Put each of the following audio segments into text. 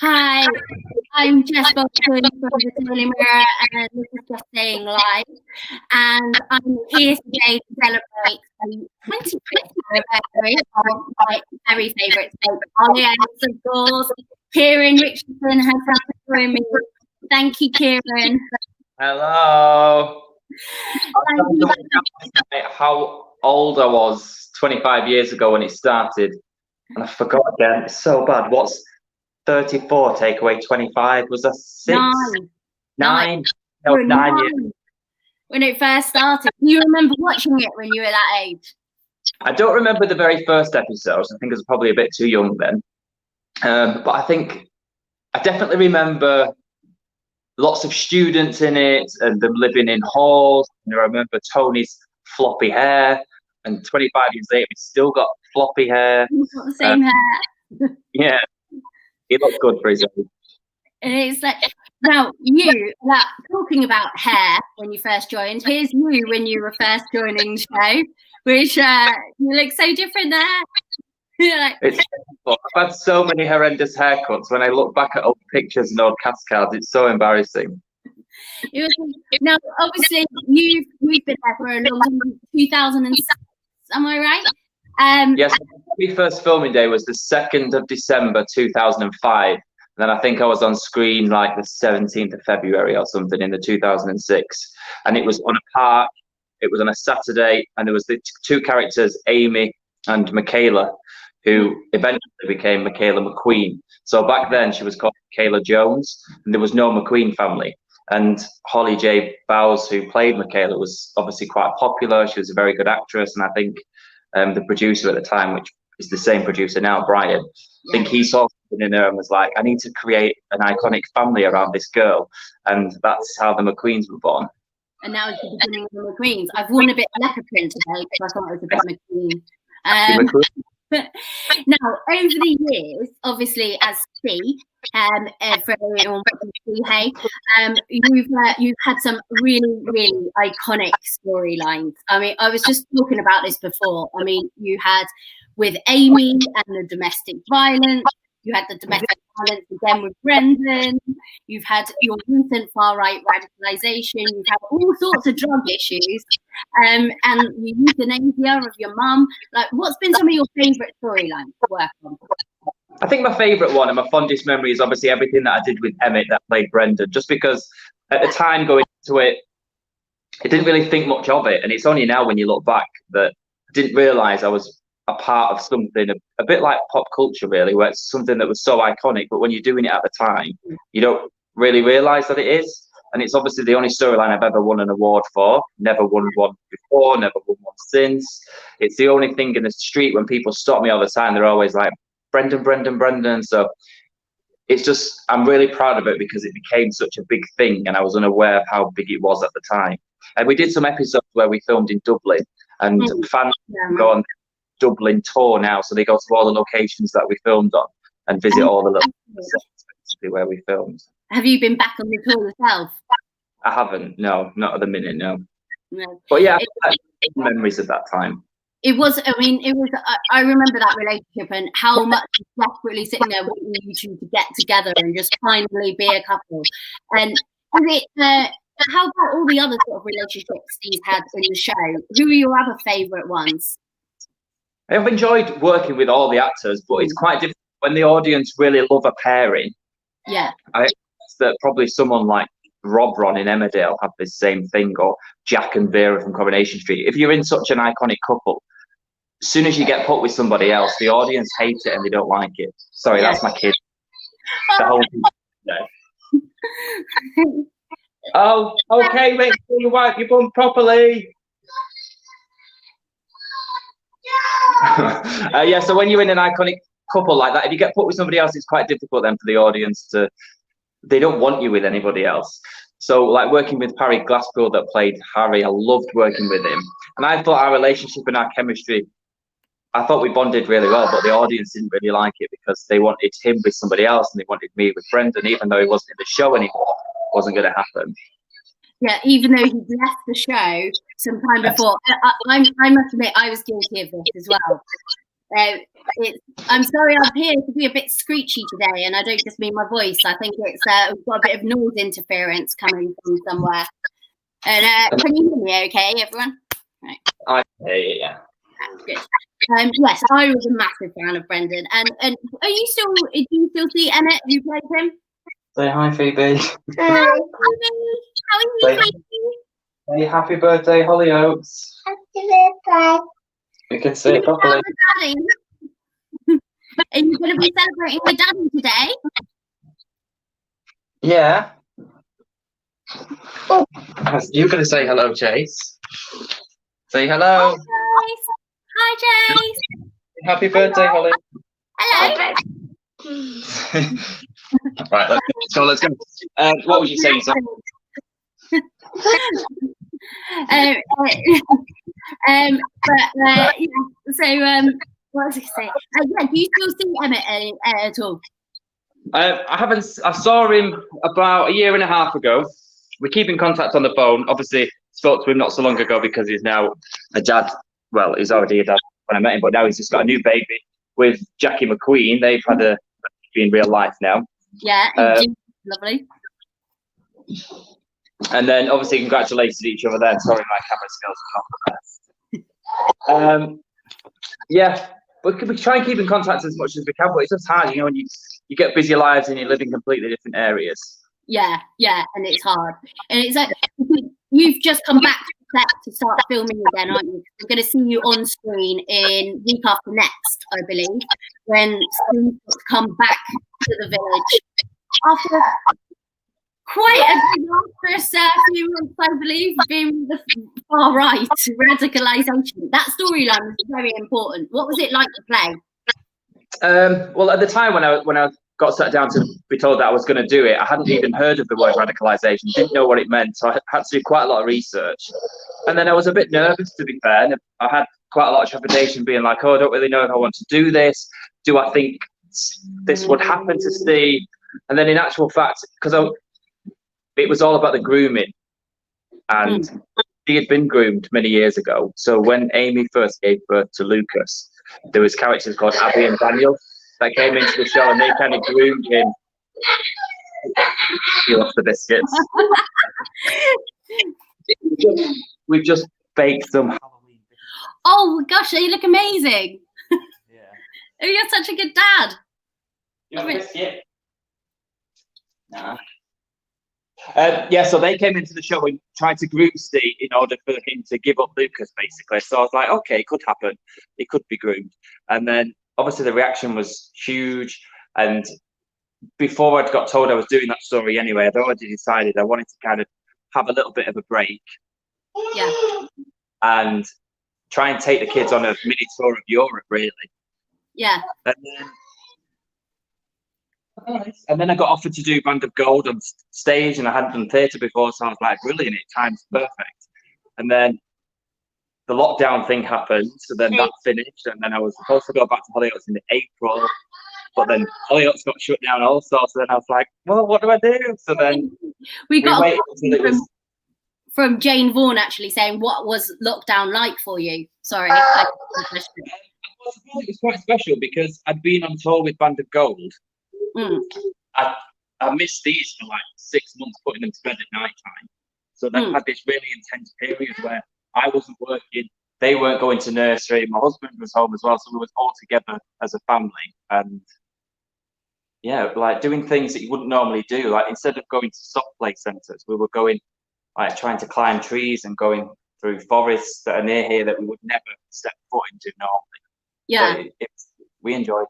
Hi, I'm Jess Boulton from the Daily Mirror, and this is Jess Saying live. And I'm here today to celebrate the 25th anniversary of my very favourite state, Hollyoaks, of course. Kieron Richardson has come to join me. Thank you, Kieron. Hello. Thank you. How old I was 25 years ago when it started, and I forgot again. It's so bad. What's 34 take away 25? Was that 6? Nine. No, 9 years. When it first started, do you remember watching it when you were that age? I don't remember the very first episodes. I think I was probably a bit too young then. But I definitely remember lots of students in it and them living in halls. And I remember Tony's floppy hair, and 25 years later, he's still got floppy hair. He's got the same hair. Yeah, he looked good for his age. And it's like, now you, talking about hair when you first joined, here's you when you were first joining the show, which you look so different there. It's I've had so many horrendous haircuts. When I look back at old pictures and old cast cards, it's so embarrassing. Now, obviously, you've been there for a long time, 2006, am I right? Yes, my first filming day was the 2nd of December 2005. And then I think I was on screen like the 17th of February or something in the 2006. And it was on a park, it was on a Saturday, and there was the two characters, Amy and Michaela, who eventually became Michaela McQueen. So back then she was called Michaela Jones, and there was no McQueen family. And Holly J. Bowes, who played Michaela, was obviously quite popular. She was a very good actress, and I think the producer at the time, which is the same producer now, Brian, I think he saw something in her and was like, I need to create an iconic family around this girl. And that's how the McQueens were born. And now it's the beginning of the McQueens. I've worn a bit leopard print today because I thought it was a bit McQueen. Now, over the years, obviously, as C, for everyone hey, you've had some really, really iconic storylines. I mean, I was just talking about this before. I mean, you had with Amy and the domestic violence. You had the domestic violence again with Brendan. You've had your recent far-right radicalization. You've had all sorts of drug issues. And the euthanasia of your mum. Like, what's been some of your favourite storylines to work on? I think my favourite one and my fondest memory is obviously everything that I did with Emmett that played Brendan, just because at the time going into it, I didn't really think much of it. And it's only now when you look back that I didn't realise I was a part of something a bit like pop culture, really, where it's something that was so iconic, but when you're doing it at the time, you don't really realise that it is. And it's obviously the only storyline I've ever won an award for. Never won one before, never won one since. It's the only thing in the street when people stop me all the time, they're always like, Brendan, Brendan, Brendan. So it's just, I'm really proud of it because it became such a big thing and I was unaware of how big it was at the time. And we did some episodes where we filmed in Dublin, and fans go on Dublin tour now, so they go to all the locations that we filmed on and visit all the little sets basically where we filmed. Have you been back on the tour yourself? I haven't, no, not at the minute, no. But yeah, memories of that time. It was, I remember that relationship and how much desperately sitting there wanting you two to get together and just finally be a couple. And how about all the other sort of relationships he's had in the show? Who are your other favourite ones? I've enjoyed working with all the actors, but it's quite difficult when the audience really love a pairing. Yeah. I guess that probably someone like Rob Ron in Emmerdale have the same thing, or Jack and Vera from Coronation Street. If you're in such an iconic couple, as soon as you get put with somebody else, the audience hate it and they don't like it. Sorry, that's my kid. The whole thing. Oh, okay, make sure you wipe your bum properly. Yeah, so when you're in an iconic couple like that, if you get put with somebody else, it's quite difficult then for the audience to, they don't want you with anybody else. So like working with Parry Glasspool that played Harry, I loved working with him. And I thought our relationship and our chemistry, I thought we bonded really well, but the audience didn't really like it because they wanted him with somebody else and they wanted me with Brendan, even though he wasn't in the show anymore. It wasn't going to happen. Yeah, even though he left the show some time before. I must admit, I was guilty of this as well. I'm sorry, I'm here to be a bit screechy today, and I don't just mean my voice. I think it's we've got a bit of noise interference coming from somewhere. And can you hear me okay, everyone? Right. I hear you, yeah. Good. Yes, I was a massive fan of Brendan. And do you still see Emmett, who played him? Say hi, Phoebe. Hi, Phoebe. How are you, Phoebe? Say happy birthday, Hollyoaks. Happy birthday. You can say it properly. Daddy. Are you going to be celebrating with Daddy today? Yeah. Oh. You're going to say hello, Chase. Say hello. Hi, Jace. Happy birthday, Holly. Hello. Right, let's go. What was you saying? What was I saying? Yeah, do you still see Emmett at all? I haven't. I saw him about a year and a half ago. We keep in contact on the phone. Obviously, spoke to him not so long ago because he's now a dad. Well, he's already a dad when I met him, but now he's just got a new baby with Jackie McQueen. They've had a baby in real life now. Yeah, lovely. And then, obviously, congratulations to each other there. Sorry, my camera skills are not the best. Yeah, but we try and keep in contact as much as we can, but it's just hard, you know, when you get busy lives and you live in completely different areas. Yeah, and it's hard. And it's like, you've just come back to start filming again, aren't you? We're going to see you on screen in week after next, I believe, when students come back to the village after quite a disastrous few months, I believe, being the far right, radicalization. That storyline was very important. What was it like to play? Well, at the time when I got sat down to be told that I was going to do it, I hadn't even heard of the word radicalization, didn't know what it meant, so I had to do quite a lot of research. And then I was a bit nervous, to be fair. And I had quite a lot of trepidation, being like, oh, I don't really know if I want to do this. Do I think this would happen to Steve? And then in actual fact, because it was all about the grooming, and he had been groomed many years ago. So when Amy first gave birth to Lucas, there was characters called Abby and Daniel that came into the show, and they kind of groomed him. He lost the biscuits. We've just baked some Halloween biscuits. Oh gosh, you look amazing. Yeah. Oh, you're such a good dad. You want a biscuit? Nah. Yeah, so they came into the show and tried to groom Steve in order for him to give up Lucas, basically. So I was like, okay, it could happen. It could be groomed. And then obviously the reaction was huge. And before I'd got told I was doing that story anyway, I'd already decided I wanted to kind of have a little bit of a break. Yeah. And try and take the kids on a mini tour of Europe, really. Yeah. And then I got offered to do Band of Gold on stage, and I hadn't done theatre before, so I was like, brilliant, it time's perfect. And then the lockdown thing happened, so then that finished, and then I was supposed to go back to Hollyoaks in April, but then Hollyoaks got shut down also, so then I was like, well, what do I do? So then we got a question from Jane Vaughan actually saying, what was lockdown like for you? Sorry. I suppose it was quite special because I'd been on tour with Band of Gold. I missed these for like 6 months, putting them to bed at night time. So then I had this really intense period where I wasn't working, they weren't going to nursery, my husband was home as well, so we were all together as a family. And yeah, like doing things that you wouldn't normally do. Like instead of going to soft play centres, we were going, like trying to climb trees and going through forests that are near here that we would never step foot into normally. Yeah. We enjoyed it.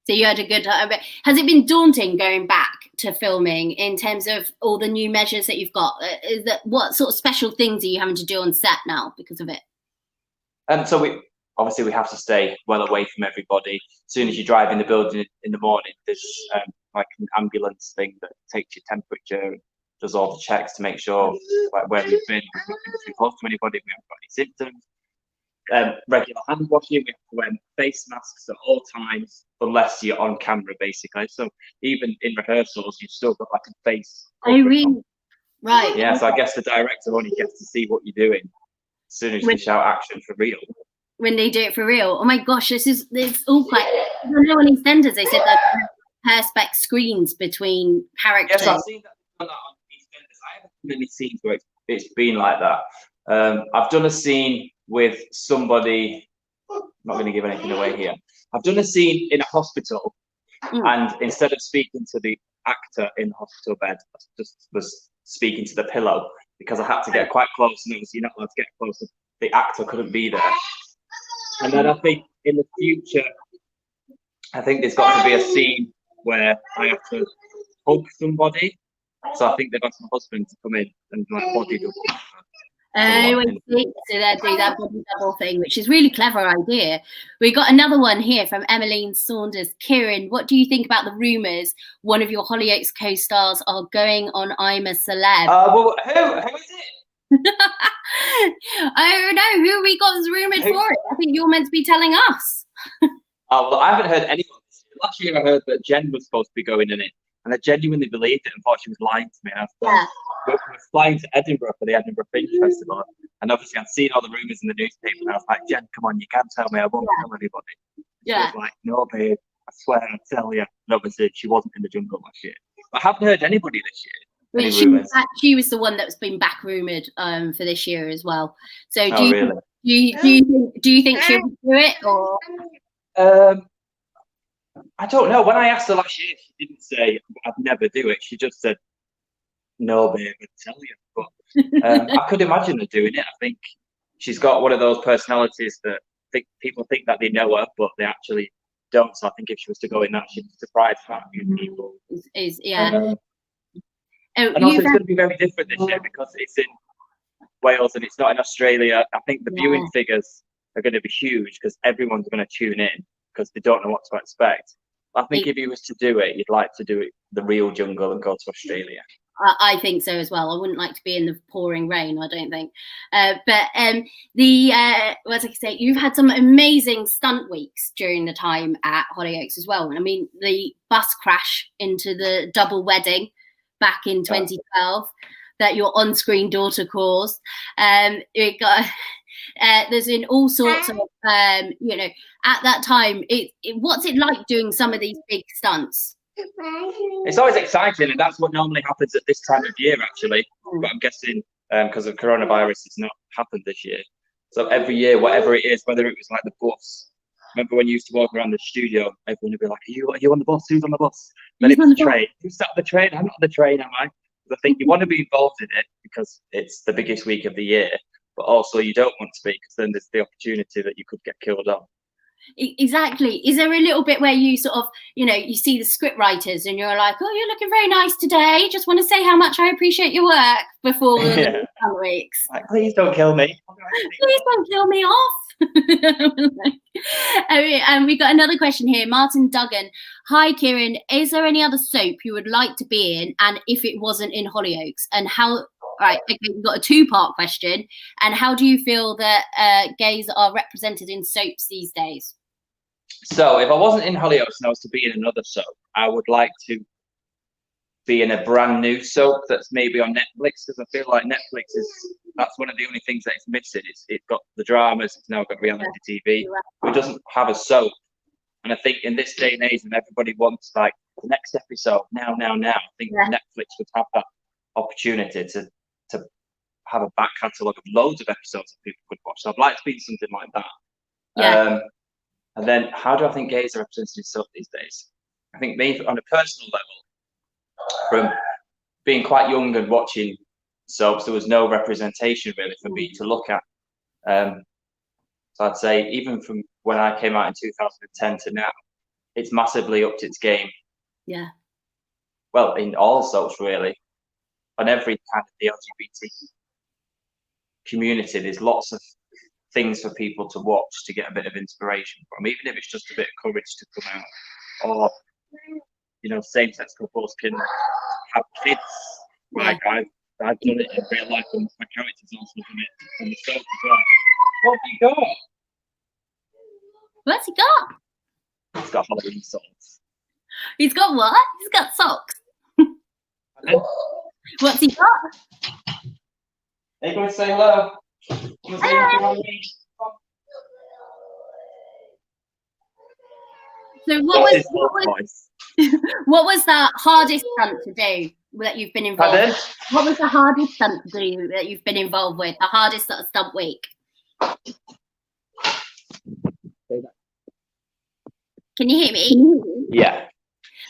So you had a good time. Has it been daunting going back to filming in terms of all the new measures that you've got? What sort of special things are you having to do on set now because of it? So we have to stay well away from everybody. As soon as you drive in the building in the morning, there's like an ambulance thing that takes your temperature, does all the checks to make sure like where we've been too close to anybody, we haven't got any symptoms. Regular hand washing, we have to wear face masks at all times unless you're on camera, basically. So even in rehearsals, you've still got like a face. Oh, really? Right. Yeah, so I guess the director only gets to see what you're doing as soon as you shout action for real. when they do it for real. Oh my gosh, it's all quite. I know on EastEnders they said that perspex screens between characters. Yes, I've seen that on EastEnders. I haven't done any scenes where it's been like that. I've done a scene with somebody. I'm not going to give anything away here. I've done a scene in a hospital, and instead of speaking to the actor in the hospital bed, I just was speaking to the pillow because I had to get quite close, and obviously you're not allowed to get close. The actor couldn't be there. And then I think in the future, I think there's got to be a scene where I have to hug somebody. So I think they've asked my husband to come in and like body double. Oh, I see. So they do that body double thing, which is really clever idea. We got another one here from Emmeline Saunders. Kieron, what do you think about the rumours one of your Hollyoaks co-stars are going on I'm a Celeb? Well, who is it? I don't know who we got rumoured for it. I think you're meant to be telling us. Oh, well, I haven't heard anyone. Last year I heard that Jen was supposed to be going in it, and I genuinely believed it and thought she was lying to me. We were flying to Edinburgh for the Edinburgh Fringe Festival, and obviously I'd seen all the rumours in the newspaper, and I was like, Jen, come on, you can't tell me, I won't tell anybody. She was like, no, babe, I swear I'll tell you. And obviously she wasn't in the jungle last year. But I haven't heard anybody this year. She was the one that's been back rumoured for this year as well. So do you think she'll do it, or? I don't know. When I asked her last year, she didn't say I'd never do it. She just said, no, babe, I'd tell you. But I could imagine her doing it. I think she's got one of those personalities that people think that they know her, but they actually don't. So I think if she was to go in that, she'd surprise quite a few people. And also, it's going to be very different this year because it's in Wales and it's not in Australia. I think the viewing figures are going to be huge because everyone's going to tune in because they don't know what to expect. I think if you was to do it, you'd like to do it the real jungle and go to Australia. I think so as well. I wouldn't like to be in the pouring rain, I don't think. What was I say? You've had some amazing stunt weeks during the time at Hollyoaks as well. I mean, the bus crash into the double wedding back in 2012 that your on-screen daughter caused. It got there's in all sorts of at that time. What's it like doing some of these big stunts? It's always exciting, and that's what normally happens at this time of year, actually. But I'm guessing because of coronavirus, it's not happened this year. So every year, whatever it is, whether it was like the bus. Remember when you used to walk around the studio, everyone would be like, are you on the bus? Who's on the bus? Then it's the train. Who's sat on the train? I'm not on the train, am I? Because I think you want to be involved in it because it's the biggest week of the year, but also you don't want to be because then there's the opportunity that you could get killed on. Exactly. Is there a little bit where you sort of, you see the script writers and you're like, oh, you're looking very nice today. Just want to say how much I appreciate your work before the weeks. Like, please don't kill me. Please don't kill me off. And we got another question here. Martin Duggan. Hi, Kieron. Is there any other soap you would like to be in? And if it wasn't in Hollyoaks, and how? Right, okay, we've got a two-part question. And how do you feel that gays are represented in soaps these days? So if I wasn't in Hollyoaks and I was to be in another soap, I would like to be in a brand new soap that's maybe on Netflix, because I feel like that's one of the only things that it's missing. It's got the dramas, it's now got reality TV. It doesn't have a soap. And I think in this day and age, when everybody wants like the next episode now, I think Netflix would have that opportunity to have a back catalogue of loads of episodes that people could watch. So I'd like to be something like that. And then how do I think gays are represented in soap these days? I think maybe on a personal level, from being quite young and watching soaps, there was no representation really for me to look at. So I'd say even from when I came out in 2010 to now, it's massively upped its game. Yeah. Well, in all soaps really. On every kind of the LGBT community, there's lots of things for people to watch to get a bit of inspiration from, even if it's just a bit of courage to come out, or same-sex couples can have kids. Like I've done it in real life, and my character's also done it on the soap as well. What have you got? What's he got? He's got Halloween socks. He's got what? He's got socks. What's he got? Hey, go and say hello. Hello. So what was the hardest stunt to do that you've been involved with? What was the hardest stunt to do that you've been involved with? The hardest sort of stunt week? Can you hear me? Yeah.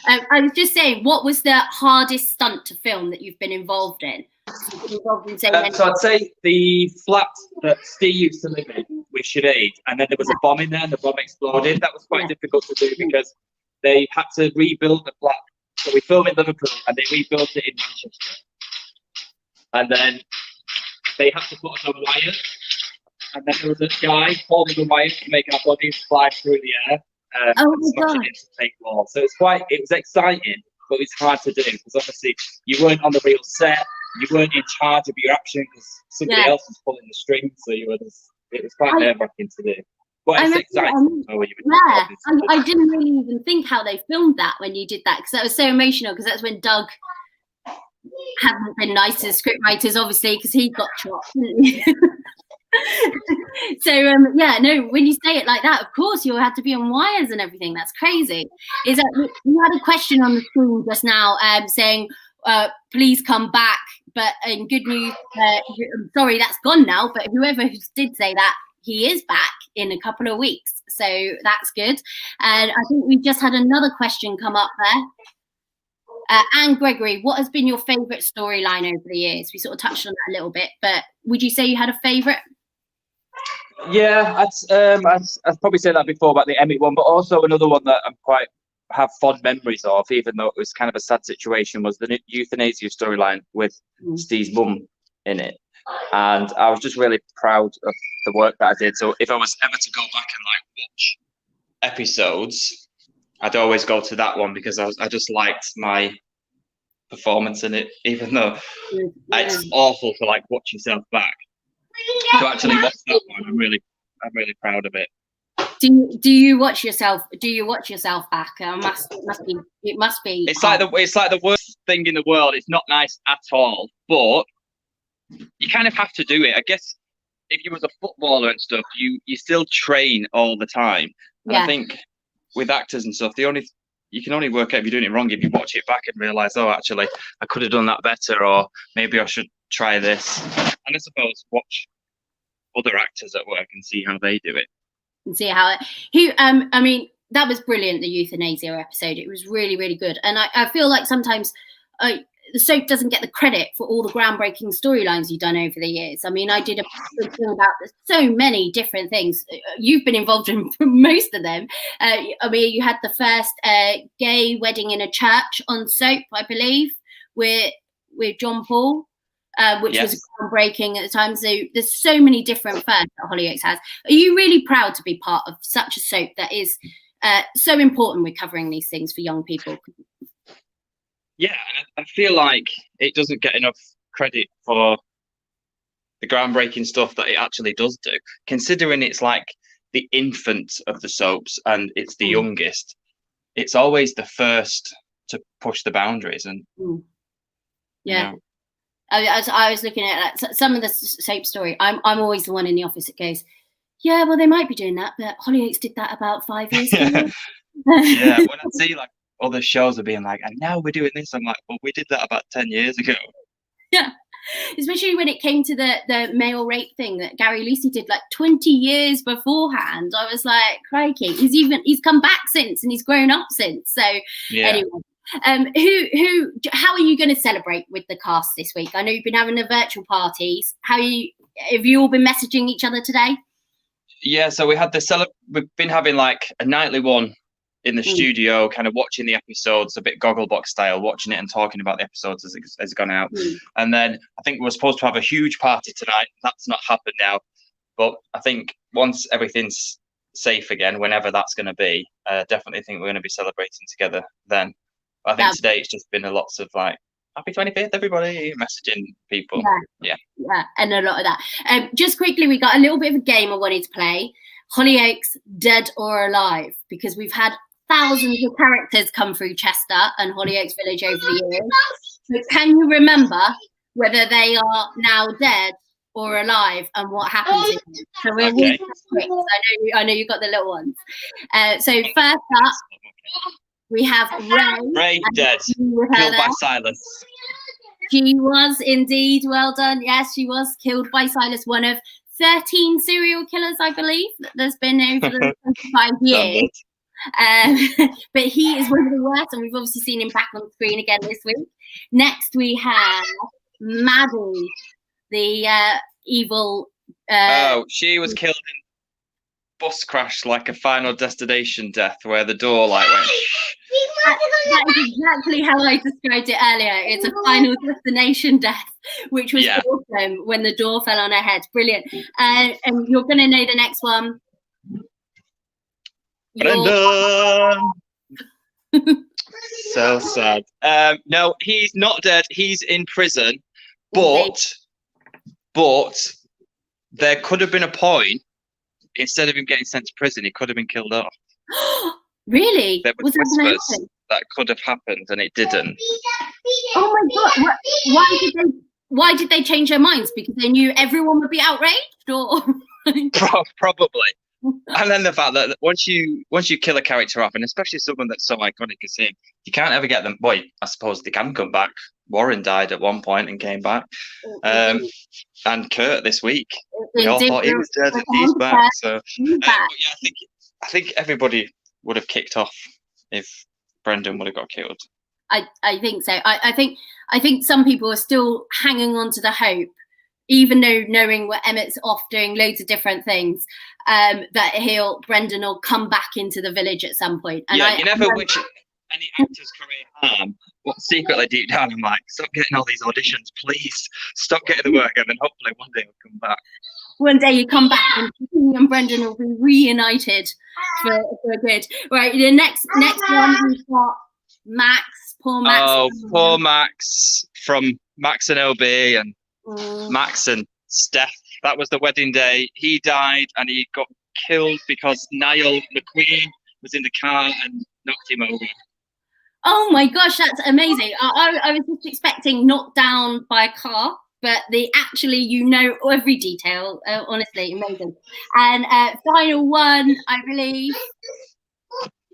I was just saying, what was the hardest stunt to film that you've been involved in? So I'd say the flat that Steve used to live in with Sinead, and then there was a bomb in there and the bomb exploded. That was quite difficult to do because they had to rebuild the flat. So we filmed in Liverpool and they rebuilt it in Manchester. And then they had to put us on wires. And then there was a guy holding the wires to make our bodies fly through the air. And smash it into fake wall. So it was exciting, but it's hard to do because obviously you weren't on the real set, you weren't in charge of your action because somebody else was pulling the strings, so it was quite nerve-wracking to do. But it's exciting. I didn't really even think how they filmed that when you did that, because that was so emotional, because that's when Doug hadn't been nice to the script writers, obviously, because he got chopped. So when you say it like that, of course you had to be on wires and everything. That's crazy. Is that you had a question on the screen just now saying please come back, but in good news, I'm sorry that's gone now, but whoever did say that, he is back in a couple of weeks, so that's good. And I think we just had another question come up there. Anne Gregory, what has been your favourite storyline over the years? We sort of touched on that a little bit, but would you say you had a favourite? Yeah, I'd probably say that before about the Emmett one, but also another one that have fond memories of, even though it was kind of a sad situation, was the euthanasia storyline with Steve's mum in it. And I was just really proud of the work that I did. So if I was ever to go back and watch episodes, I'd always go to that one because I just liked my performance in it, even though it's awful to watch yourself back. To actually watch that one, I'm really proud of it. Do you watch yourself? Do you watch yourself back? It must be. It's like the worst thing in the world. It's not nice at all, but you kind of have to do it. I guess if you was a footballer and stuff, you still train all the time. And I think with actors and stuff, you can only work out if you're doing it wrong if you watch it back and realise, oh, actually, I could have done that better, or maybe I should try this. And I suppose watch other actors at work and see how they do it. And see how I mean, that was brilliant, the euthanasia episode. It was really, really good. And I feel like sometimes the soap doesn't get the credit for all the groundbreaking storylines you've done over the years. I mean, I did a film about so many different things. You've been involved in most of them. I mean, you had the first gay wedding in a church on soap, I believe, with John Paul, which was groundbreaking at the time. So there's so many different firsts that Hollyoaks has. Are you really proud to be part of such a soap that is so important with covering these things for young people? Yeah, and I feel like it doesn't get enough credit for the groundbreaking stuff that it actually does do, considering it's like the infant of the soaps and it's the youngest. It's always the first to push the boundaries. And I was looking at some of the soap story. I'm always the one in the office that goes, yeah, well, they might be doing that, but Hollyoaks did that about 5 years ago. Yeah, when I see other shows are being like, and now we're doing this, I'm like, well, we did that about 10 years ago. Yeah, especially when it came to the male rape thing that Gary Lucy did 20 years beforehand. I was like, crikey, he's come back since and he's grown up since. So anyway, how are you going to celebrate with the cast this week? I know you've been having the virtual parties. Have you all been messaging each other today? Yeah, so we had we've been having a nightly one in the studio, kind of watching the episodes, a bit Gogglebox style, watching it and talking about the episodes as it's gone out. And then I think we were supposed to have a huge party tonight. That's not happened now. But I think once everything's safe again, whenever that's going to be, definitely think we're going to be celebrating together then. But I think today it's just been lots of happy 25th, everybody, messaging people. Yeah, and a lot of that. Just quickly, we got a little bit of a game I wanted to play. Hollyoaks, Dead or Alive, because we've had thousands of characters come through Chester and Hollyoaks Village over the years. So can you remember whether they are now dead or alive and what happened to them? So we'll quick. I know you got the little ones. So first up, We have Ray. Ray dead. Killed by Silas. She was indeed. Well done. Yes, she was killed by Silas, one of 13 serial killers, I believe, that there's been over the 25 years. But he is one of the worst, and we've obviously seen him back on screen again this week. Next, we have Maddie, the evil. She was killed in bus crash, like a Final Destination death, where the door like went. That is exactly how I described it earlier. It's a Final Destination death, which was awesome when the door fell on her head. Brilliant. And you're going to know the next one. Brendan. So sad. No, he's not dead. He's in prison. But there could have been a point, instead of him getting sent to prison, he could have been killed off. Really? There was whispers that could have happened, and it didn't. Oh my God! Why did they change their minds? Because they knew everyone would be outraged, or probably. And then the fact that once you kill a character off, and especially someone that's so iconic as him, you can't ever get them. Well, I suppose they can come back. Warren died at one point and came back, and Kurt this week. We all thought he was dead, and he's back. So, I think everybody would have kicked off if Brendan would have got killed. I think so. I think some people are still hanging on to the hope, even though knowing what Emmett's off doing loads of different things, that Brendan will come back into the village at some point. And you never wish any actor's career harm, but secretly deep down I'm like, stop getting all these auditions, please. Stop getting the work, and then hopefully one day he'll come back. One day you come back and he and Brendan will be reunited for good. Right, the next one we've got Max. Poor Max. Oh, poor Max from Max and OB and Max and Steph. That was the wedding day. He died and he got killed because Niall McQueen was in the car and knocked him over. Oh my gosh, that's amazing. I was just expecting knocked down by a car, but every detail. Honestly, amazing. And final one, I believe,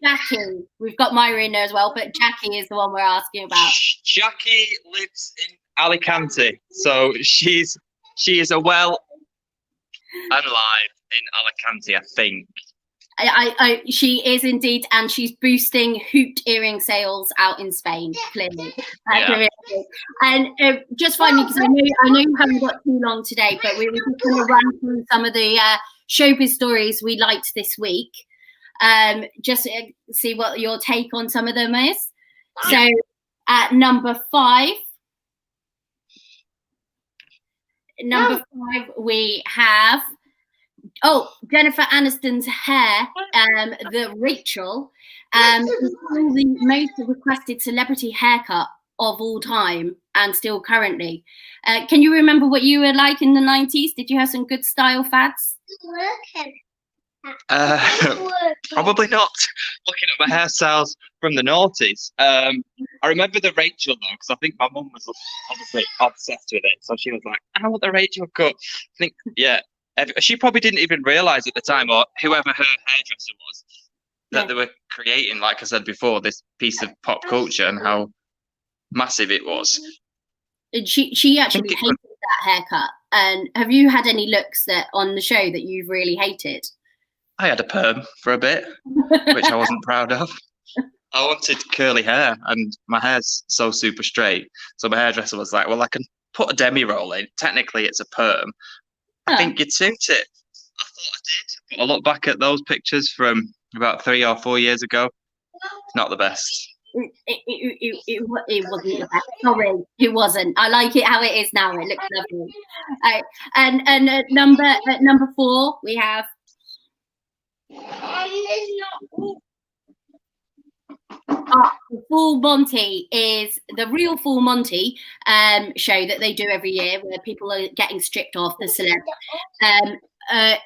Jackie. We've got Myra in there as well, but Jackie is the one we're asking about. Jackie lives in Alicante, so she is well and live in Alicante, I think. She is indeed, and she's boosting hooped earring sales out in Spain, clearly. And just finally, because I know you haven't got too long today, but we were just going to run through some of the showbiz stories we liked this week. Just to see what your take on some of them is. So at number 5, we have Jennifer Aniston's hair, the Rachel, is the most requested celebrity haircut of all time and still currently. Can you remember what you were like in the 90s? Did you have some good style fads? Probably not. Looking at my hairstyles from the noughties, I remember the Rachel though, because I think my mum was obviously obsessed with it, so she was like, "I want the Rachel cut." I think, she probably didn't even realise at the time, or whoever her hairdresser was, that they were creating, like I said before, this piece of pop culture and how massive it was. And she actually hated that haircut. And have you had any looks on the show that you've really hated? I had a perm for a bit, which I wasn't proud of. I wanted curly hair, and my hair's so super straight. So my hairdresser was like, "Well, I can put a demi roll in. Technically, it's a perm. I think you'd suit it." I thought I did. But I look back at those pictures from about 3 or 4 years ago. It's not the best. It wasn't the best. Sorry, it wasn't. I like it how it is now. It looks lovely. And at number 4, we have. The Full Monty is the real Full Monty show that they do every year, where people are getting stripped off, the celeb.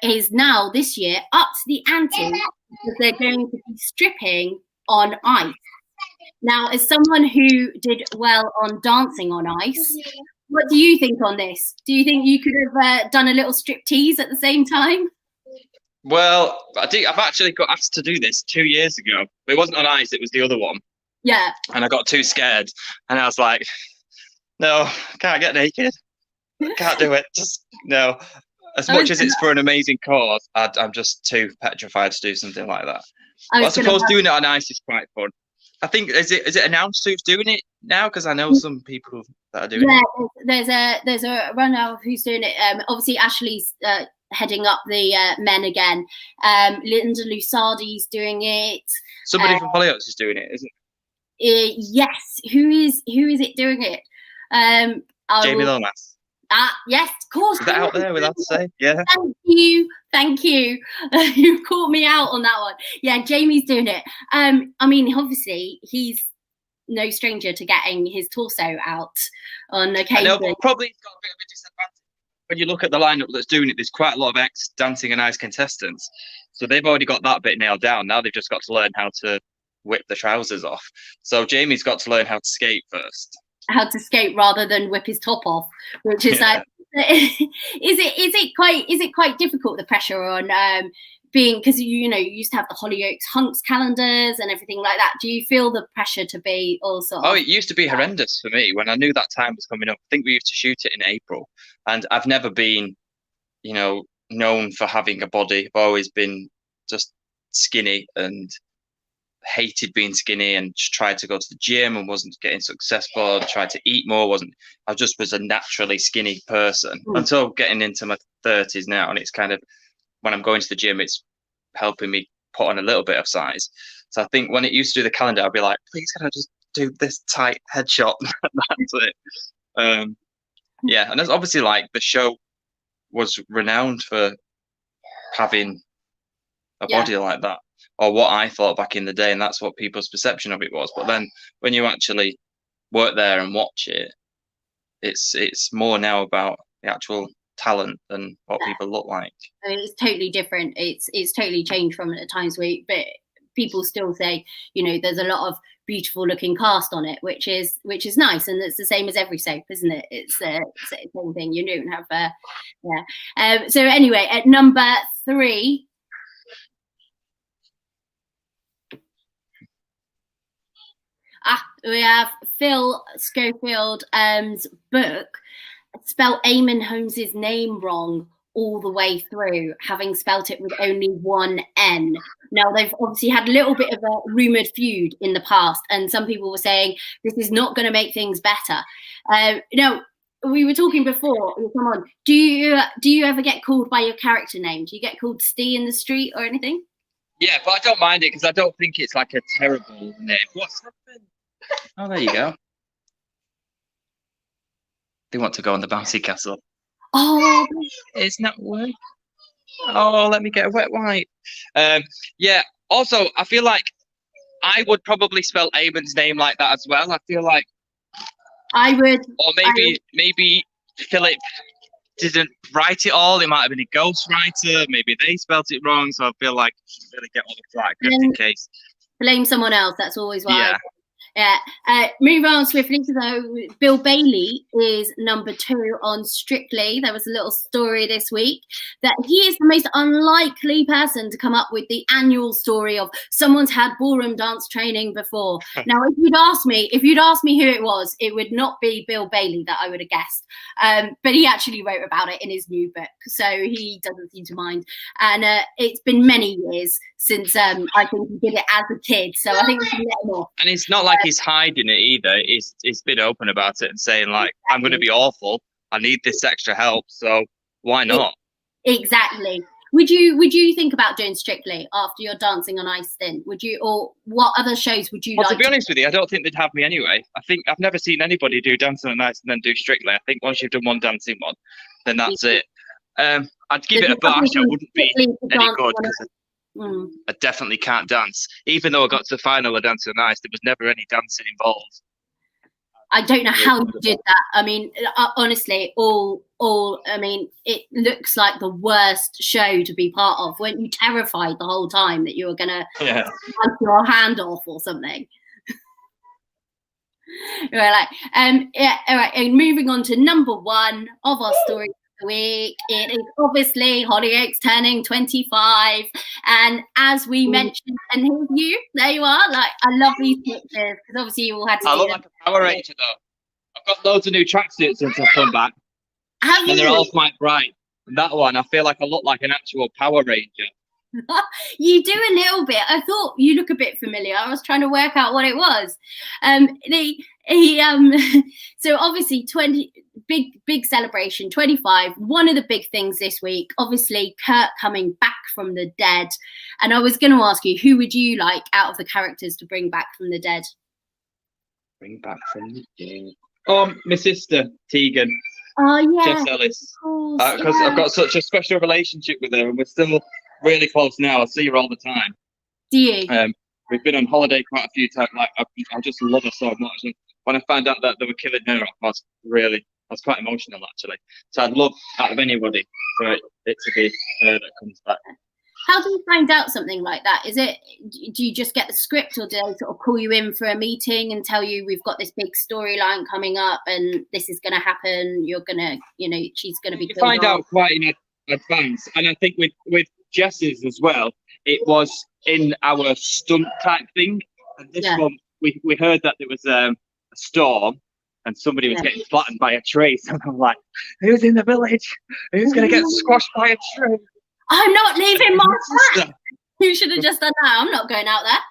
Is now this year up to the ante because they're going to be stripping on ice. Now, as someone who did well on dancing on ice, what do you think on this? Do you think you could have done a little striptease at the same time? Well, I've actually got asked to do this 2 years ago. It wasn't on ice; it was the other one. Yeah. And I got too scared, and I was like, "No, can't get naked. Can't do it. Just no." As much as it's for an amazing cause, I'm just too petrified to do something like that. But I suppose doing it on ice is quite fun. I think is it announced who's doing it now? Because I know some people that are doing it. Yeah, there's a runner who's doing it. Obviously, Ashley's heading up the men again. Linda Lusardi's doing it. Somebody from Hollyoaks is doing it, isn't it? Yes. Who is it doing it? Jamie Lomas. Yes, of course. Is that out there without to say? Yeah. Thank you. You caught me out on that one. Yeah, Jamie's doing it. I mean, obviously, he's no stranger to getting his torso out on occasion. I know, but probably he's got a bit of a disadvantage. When you look at the lineup that's doing it, there's quite a lot of ex-Dancing and Ice contestants. So they've already got that bit nailed down. Now they've just got to learn how to whip the trousers off. So Jamie's got to learn how to skate first. How to skate rather than whip his top off, which is like, is it quite difficult, the pressure on being, because you used to have the Hollyoaks hunks calendars and everything like that. Do you feel the pressure to be also? Oh, it used to be horrendous for me when I knew that time was coming up. I think we used to shoot it in April, and I've never been, known for having a body. I've always been just skinny and hated being skinny, and tried to go to the gym and wasn't getting successful. Tried to eat more, I just was a naturally skinny person until getting into my 30s now, and it's kind of, when I'm going to the gym, it's helping me put on a little bit of size. So I think when it used to do the calendar, I'd be like, please can I just do this tight headshot? That's it. Yeah, and that's obviously, like, the show was renowned for having a body like that, or what I thought back in the day, and that's what people's perception of it was. But then when you actually work there and watch it, it's more now about the actual talent than what people look like. I mean, it's totally different. It's totally changed from the times but people still say, there's a lot of beautiful looking cast on it, which is nice, and it's the same as every soap, isn't it? It's the same thing. You don't have so anyway, at number 3. We have Phil Schofield's book, spelt Eamon Holmes's name wrong all the way through, having spelt it with only one N. Now, they've obviously had a little bit of a rumoured feud in the past, and some people were saying this is not going to make things better. Now, we were talking before, come on, do you ever get called by your character name? Do you get called Stee in the street or anything? Yeah, but I don't mind it, because I don't think it's like a terrible name. What's happened? Oh, there you go. They want to go on the bouncy castle. Oh, it's not working. Oh, let me get a wet wipe. Yeah. Also, I feel like I would probably spell Eamon's name like that as well. I feel like I would. Or maybe Philip didn't write it all. It might have been a ghostwriter. Maybe they spelled it wrong. So I feel like I should really get all the flag just in case. Blame someone else. That's always why. Yeah. Move on swiftly. So Bill Bailey is number 2 on Strictly. There was a little story this week that he is the most unlikely person to come up with the annual story of someone's had ballroom dance training before. Now, if you'd asked me who it was, it would not be Bill Bailey that I would have guessed. But he actually wrote about it in his new book, so he doesn't seem to mind. And it's been many years since I think he did it as a kid, so I think we can let him off. And it's not like he's hiding it either. He's been open about it and saying, like, I'm going to be awful. I need this extra help, so why not? Exactly. Would you think about doing Strictly after your Dancing on Ice stint? Would you, or what other shows would you like? To be honest with you, I don't think they'd have me anyway. I think I've never seen anybody do Dancing on Ice and then do Strictly. I think once you've done one dancing one, then that's it. I'd give it a bash. I wouldn't be any good because I definitely can't dance. Even though I got to the final of Dancing on Ice, there was never any dancing involved. I don't know how you did that. I mean, honestly, I mean, it looks like the worst show to be part of. Weren't you terrified the whole time that you were going to punch your hand off or something? Right, all right. And moving on to number 1 of our story, the week. It is obviously Hollyoaks turning 25. And as we mentioned, and here's you, there you are. Like, I love these pictures because obviously you all had to I do look them. like a Power Ranger though. I've got loads of new tracksuits since I've come back. Have And you? they're all quite bright. And that one, I feel like I look like an actual Power Ranger. You do a little bit. I thought you look a bit familiar. I was trying to work out what it was. So obviously 20 big celebration, 25. One of the big things this week, obviously Kurt coming back from the dead. And I was going to ask you, who would you like out of the characters to bring back from the dead? Bring back from the dead. Oh, my sister Tegan. Oh yeah, Jess Ellis. Because I've got such a special relationship with her, and we're still really close now. I see her all the time. Do you? We've been on holiday quite a few times. Like I just love her so much. And when I found out that they were killing her off, I was quite emotional actually. So I'd love out of anybody for it to be her that comes back. How do you find out something like that? Do you just get the script, or do they sort of call you in for a meeting and tell you we've got this big storyline coming up and this is going to happen? You're going to, she's going to be. You find out quite in advance, and I think with Jess's as well, it was in our stunt type thing. And this one, we heard that there was a storm and somebody was getting flattened by a tree. So I'm like, who's in the village? Who's going to get squashed by a tree? I'm not leaving my flat. You should have just done that. I'm not going out there.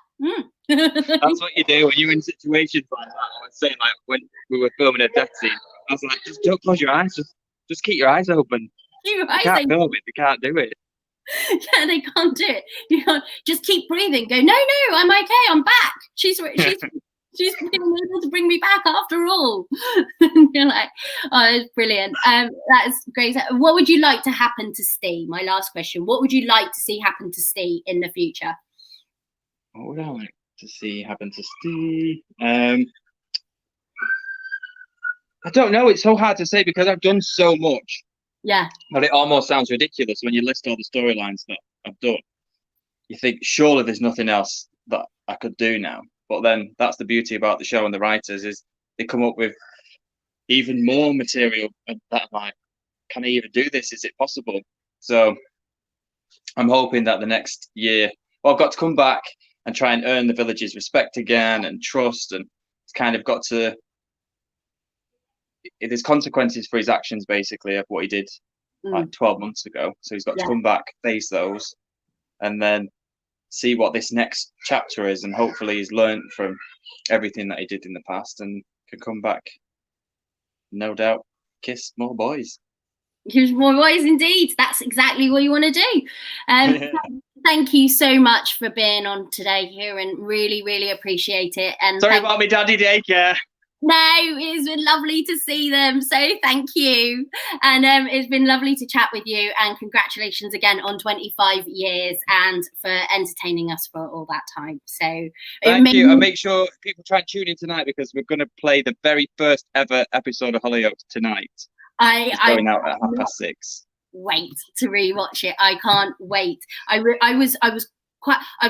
That's what you do when you're in situations like that. I was saying, like, when we were filming a death scene, I was like, just don't close your eyes. Just keep your eyes open. You can't film it. You can't do it. Yeah, they can't do it. You can't just keep breathing. Go, no, I'm okay. I'm back. She's been able to bring me back after all. You're like, oh, it's brilliant. That's great. What would you like to happen to Steve? My last question. What would you like to see happen to Steve in the future? What would I like to see happen to Steve? I don't know. It's so hard to say because I've done so much. Yeah. But it almost sounds ridiculous when you list all the storylines that I've done. You think, surely there's nothing else that I could do now. But then that's the beauty about the show and the writers is they come up with even more material that I'm like, can I even do this? Is it possible? So I'm hoping that the next year, I've got to come back and try and earn the village's respect again and trust. And it's kind of got to, there's consequences for his actions basically of what he did like 12 months ago. So he's got to come back, face those, and then see what this next chapter is, and hopefully he's learned from everything that he did in the past and can come back, no doubt, kiss more boys. Kiss more boys, indeed. That's exactly what you want to do. Thank you so much for being on today here, and really, really appreciate it. And sorry about me daddy daycare. No, it's been lovely to see them. So thank you. And it's been lovely to chat with you. And congratulations again on 25 years and for entertaining us for all that time. So thank you. And make sure people try and tune in tonight because we're going to play the very first ever episode of Hollyoaks tonight. It's going out at 6:30. Wait to rewatch it. I can't wait. I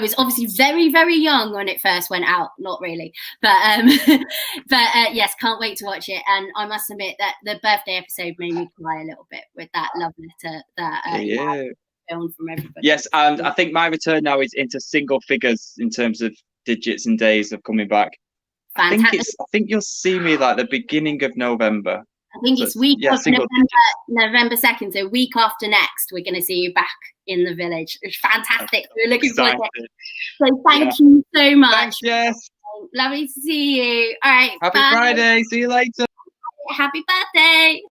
was obviously very, very young when it first went out. Not really, but yes, can't wait to watch it. And I must admit that the birthday episode made me cry a little bit with that love letter that filmed from everybody. Yes, and I think my return now is into single figures in terms of digits and days of coming back. Fantastic. I think you'll see me like the beginning of November. I think it's week of November 2nd, so week after next, we're going to see you back in the village. It's fantastic. We're looking forward to it. So thank you so much. Thanks, Jess. Lovely to see you. All right. Happy Friday. See you later. Happy birthday.